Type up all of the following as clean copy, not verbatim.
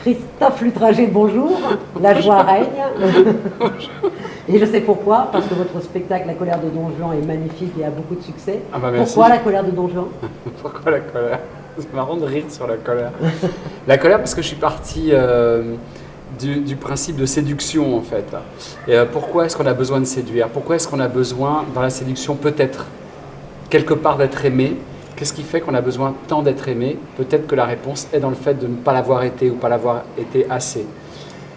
Christophe Lutrager, bonjour. La joie règne. Et je sais pourquoi, parce que votre spectacle La colère de Don Juan est magnifique et a beaucoup de succès. Ah bah merci. Pourquoi La colère de Don Juan? Pourquoi la colère? C'est marrant de rire sur la colère. La colère parce que je suis parti du principe de séduction en fait. Et pourquoi est-ce qu'on a besoin de séduire? Pourquoi est-ce qu'on a besoin dans la séduction peut-être quelque part d'être aimé? Qu'est-ce qui fait qu'on a besoin tant d'être aimé? Peut-être que la réponse est dans le fait de ne pas l'avoir été ou pas l'avoir été assez.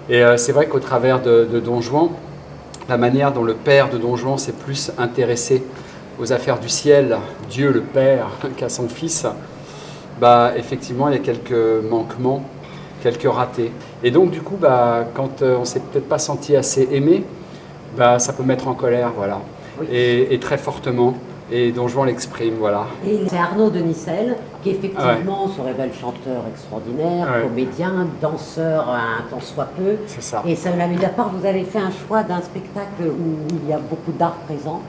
Et c'est vrai qu'au travers de Don Juan, la manière dont le père de Don Juan s'est plus intéressé aux affaires du ciel, Dieu le Père, qu'à son fils, bah, effectivement il y a quelques manquements, quelques ratés. Et donc du coup, bah, quand on ne s'est peut-être pas senti assez aimé, bah, ça peut mettre en colère, voilà, Oui. et très fortement. Et Don Juan l'exprime, voilà. Et c'est Arnaud de Nicelle, qui effectivement se révèle chanteur extraordinaire, comédien, danseur, un tant soit peu. C'est ça. Et ça, mis à part, vous avez fait un choix d'un spectacle où il y a beaucoup d'art présent,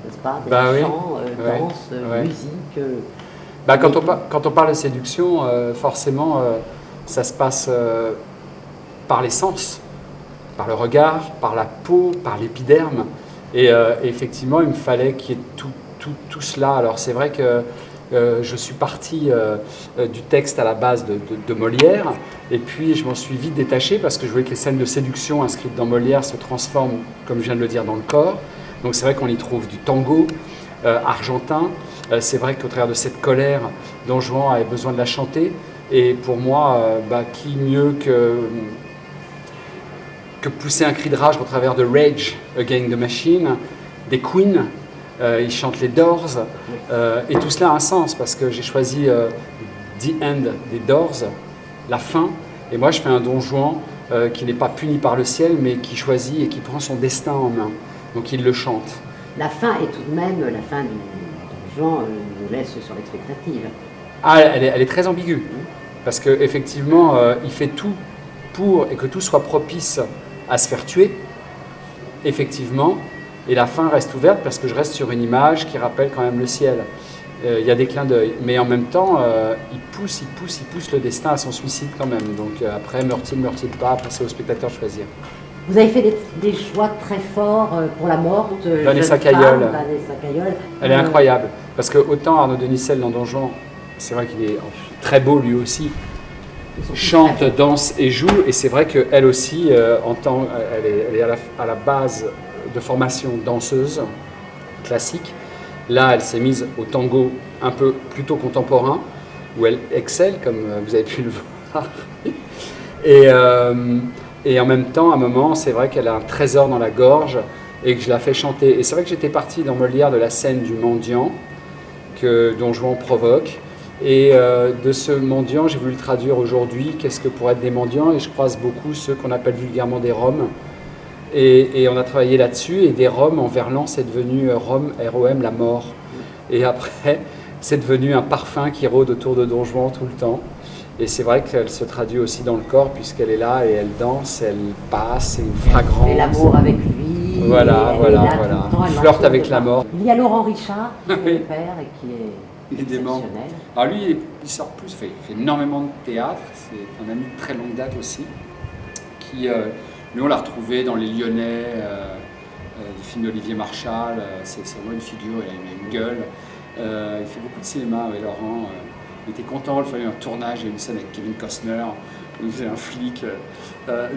n'est-ce pas? Chant, danse, musique. Bah, quand on parle de séduction, forcément, ça se passe par les sens, par le regard, par la peau, par l'épiderme. Et effectivement, il me fallait qu'il y ait tout cela. Alors c'est vrai que je suis parti du texte à la base de Molière, et puis je m'en suis vite détaché parce que je voulais que les scènes de séduction inscrites dans Molière se transforment, comme je viens de le dire, dans le corps. Donc c'est vrai qu'on y trouve du tango argentin. C'est vrai qu'au travers de cette colère, Don Juan avait besoin de la chanter. Et pour moi, qui mieux que pousser un cri de rage au travers de Rage Against the Machine, des Queen, ils chantent les Doors, et tout cela a un sens parce que j'ai choisi The End des Doors, la fin, et moi je fais un Don Juan qui n'est pas puni par le ciel, mais qui choisit et qui prend son destin en main, donc il le chante. La fin est tout de même, la fin du Don Juan nous laisse sur l'expectative. Ah, elle est très ambiguë, parce qu'effectivement, il fait tout pour et que tout soit propice à se faire tuer, effectivement, et la fin reste ouverte parce que je reste sur une image qui rappelle quand même le ciel. Il y a des clins d'œil, mais en même temps, il pousse le destin à son suicide quand même. Donc après, meurt-il pas, après c'est au spectateur de choisir. Vous avez fait des choix très forts pour la morte. Vanessa Cailleul. Elle est incroyable, parce que autant Arnaud de Nicelle dans Don Juan, c'est vrai qu'il est très beau lui aussi, chante, danse et joue, et c'est vrai qu'elle aussi, elle est à la base de formation danseuse classique. Là, elle s'est mise au tango un peu plutôt contemporain, où elle excelle, comme vous avez pu le voir. Et en même temps, à un moment, c'est vrai qu'elle a un trésor dans la gorge et que je la fais chanter. Et c'est vrai que j'étais parti dans Molière de la scène du mendiant que Don Juan provoque. Et de ce mendiant, j'ai voulu le traduire aujourd'hui. Qu'est-ce que pour être des mendiants? Et je croise beaucoup ceux qu'on appelle vulgairement des Roms. Et on a travaillé là-dessus. Et des Roms, en verlan, c'est devenu Rom, R-O-M, la mort. Et après, c'est devenu un parfum qui rôde autour de Don Juan tout le temps. Et c'est vrai qu'elle se traduit aussi dans le corps, puisqu'elle est là et elle danse, elle passe, c'est une fragrance. Et l'amour avec lui. Voilà. Elle flirte avec la mort. Il y a Laurent Richard, qui est le père et qui est... Il est dément. Alors lui, il sort plus, il fait énormément de théâtre, c'est un ami de très longue date aussi, qui, lui on l'a retrouvé dans Les Lyonnais, du film d'Olivier Marchal, c'est vraiment une figure, il a une gueule, il fait beaucoup de cinéma avec Laurent, il était content, il fallait un tournage, il y a une scène avec Kevin Costner, où il faisait un flic.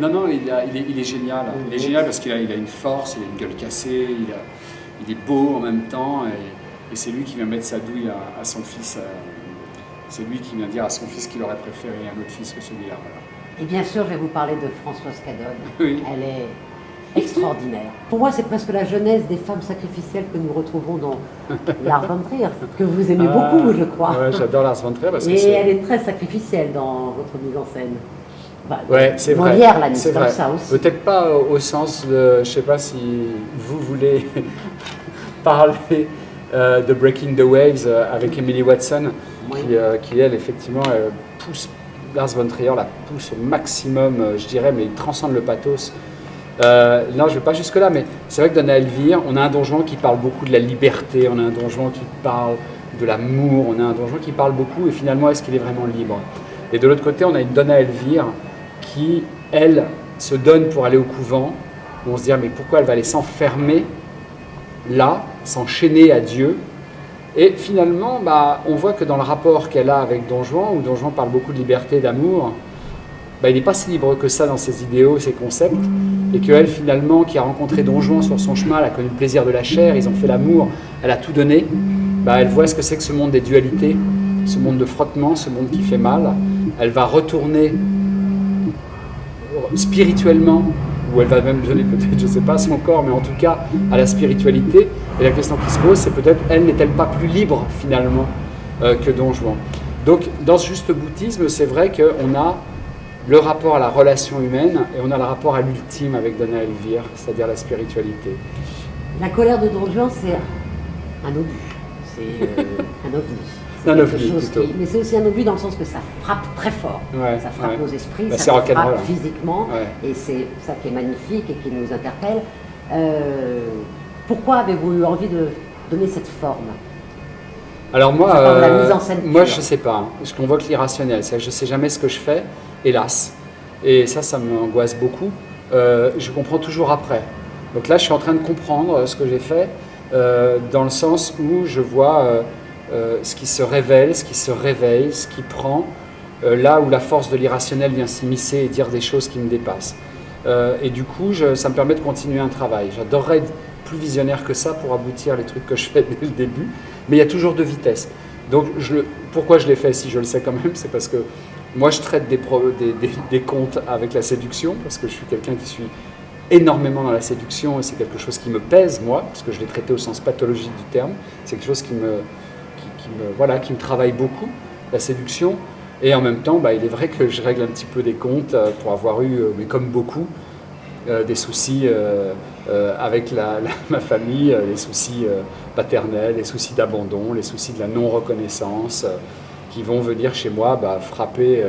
Non, il est génial, il est génial parce qu'il a une force, il a une gueule cassée, il est beau en même temps, et c'est lui qui vient mettre sa douille à son fils. C'est lui qui vient dire à son fils qu'il aurait préféré un autre fils que celui-là. Voilà. Et bien sûr, je vais vous parler de Françoise Cadol. Oui. Elle est extraordinaire. Pour moi, c'est presque la genèse des femmes sacrificielles que nous retrouvons dans Lars von Trier, que vous aimez beaucoup, je crois. Ouais, j'adore Lars von Trier. Elle est très sacrificielle dans votre mise en scène. Ouais, c'est vrai. Molière l'a mise comme ça aussi. Peut-être pas au sens de... Je ne sais pas si vous voulez parler de Breaking the Waves avec Emily Watson, qui elle, effectivement, pousse Lars von Trier, la pousse au maximum, je dirais, mais il transcende le pathos. Non, je ne vais pas jusque-là, mais c'est vrai que dans Elvire, on a un Don Juan qui parle beaucoup de la liberté, on a un Don Juan qui parle de l'amour, on a un Don Juan qui parle beaucoup, et finalement, est-ce qu'il est vraiment libre? Et de l'autre côté, on a une Donna Elvire qui, elle, se donne pour aller au couvent. On se dit, mais pourquoi elle va aller s'enfermer là, s'enchaîner à Dieu? Et finalement, on voit que dans le rapport qu'elle a avec Don Juan, où Don Juan parle beaucoup de liberté, d'amour, il n'est pas si libre que ça dans ses idéaux, ses concepts, et qu'elle, finalement, qui a rencontré Don Juan sur son chemin, elle a connu le plaisir de la chair, ils ont fait l'amour, elle a tout donné, elle voit ce que c'est que ce monde des dualités, ce monde de frottement, ce monde qui fait mal. Elle va retourner spirituellement, ou elle va même donner peut-être, je ne sais pas, son corps, mais en tout cas à la spiritualité. Et la question qui se pose, c'est peut-être, elle n'est-elle pas plus libre finalement que Don Juan? Donc dans ce juste bouddhisme, c'est vrai qu'on a le rapport à la relation humaine et on a le rapport à l'ultime avec Dona Elvire, c'est-à-dire la spiritualité. La colère de Don Juan, c'est un obus, c'est un ovni. C'est un ovni plutôt. Mais c'est aussi un obus dans le sens que ça frappe très fort. Ça frappe nos esprits, ça frappe physiquement. Et c'est ça qui est magnifique et qui nous interpelle. Pourquoi avez-vous eu envie de donner cette forme? Alors moi, je ne sais pas. Je convoque l'irrationnel. Je ne sais jamais ce que je fais, hélas. Et ça m'angoisse beaucoup. Je comprends toujours après. Donc là, je suis en train de comprendre ce que j'ai fait, dans le sens où je vois ce qui se révèle, ce qui se réveille, ce qui prend, là où la force de l'irrationnel vient s'immiscer et dire des choses qui me dépassent. Et du coup, ça me permet de continuer un travail. J'adorerais être plus visionnaire que ça pour aboutir les trucs que je fais dès le début, mais il y a toujours deux vitesses. Donc pourquoi je l'ai fait, si je le sais quand même, c'est parce que moi je traite des contes avec la séduction, parce que je suis quelqu'un qui suis énormément dans la séduction et c'est quelque chose qui me pèse, moi, parce que je l'ai traité au sens pathologique du terme. C'est quelque chose qui me travaille beaucoup, la séduction. Et en même temps, il est vrai que je règle un petit peu des comptes pour avoir eu, mais comme beaucoup, des soucis avec ma famille, les soucis paternels, les soucis d'abandon, les soucis de la non-reconnaissance, qui vont venir chez moi frapper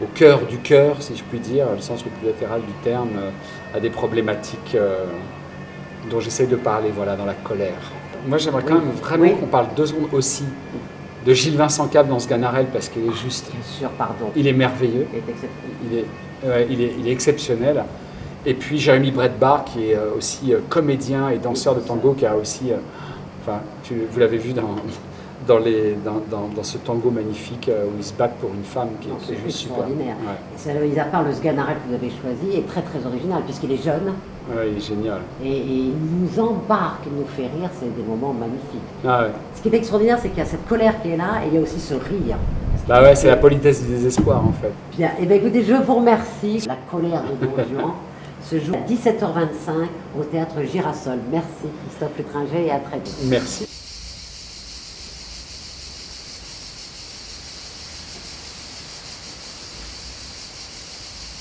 au cœur du cœur, si je puis dire, le sens le plus littéral du terme, à des problématiques dont j'essaie de parler, dans la colère. Moi, j'aimerais quand même vraiment qu'on parle 2 secondes aussi de Gilles Vincent Cable dans ce Ganarelle, parce qu'il est juste... Bien sûr, pardon. Il est merveilleux. Il est exceptionnel. Et puis Jérémy Breitbart, qui est aussi comédien et danseur de tango, qui a aussi... vous l'avez vu dans ce tango magnifique où ils se battent pour une femme qui est juste super. Extraordinaire. Ouais. Mis à part le Sganarelle que vous avez choisi, est très très original, puisqu'il est jeune. Oui, il est génial. Et il nous embarque, il nous fait rire, c'est des moments magnifiques. Ce qui est extraordinaire, c'est qu'il y a cette colère qui est là, et il y a aussi ce rire. C'est la politesse du désespoir, en fait. Bien, et bien écoutez, je vous remercie. La colère de Don Juan se joue à 17h25 au Théâtre Girasol. Merci Christophe Lettringer et à très vite. Merci.